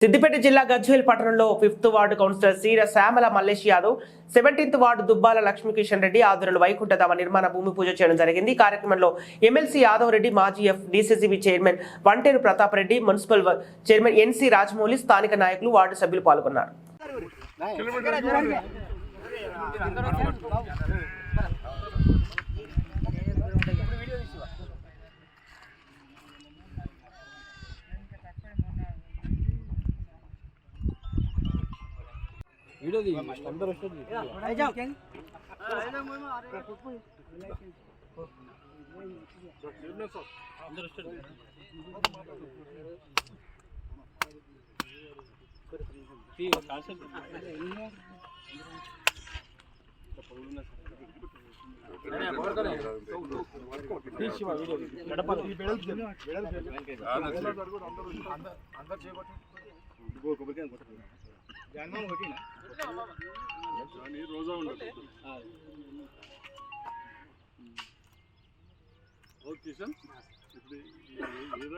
సిద్దిపేట జిల్లా గజ్వేల్ పట్టణంలో 5th ward councillor సీర శ్యామల మల్లేష్ యాదవ్, 17th వార్డు దుబ్బాల లక్ష్మీకిషన్ రెడ్డి ఆధ్వర్యంలో వైకుంఠధామ నిర్మాణ భూమి పూజ చేయడం జరిగింది. ఈ కార్యక్రమంలో ఎమ్మెల్సీ యాదవ్ రెడ్డి, మాజీ DCCB chairman Vanteru Pratap Reddy, municipal chairman NC Rajamouli, స్థానిక నాయకులు, వార్డు సభ్యులు పాల్గొన్నారు. రోజా ఉండదు.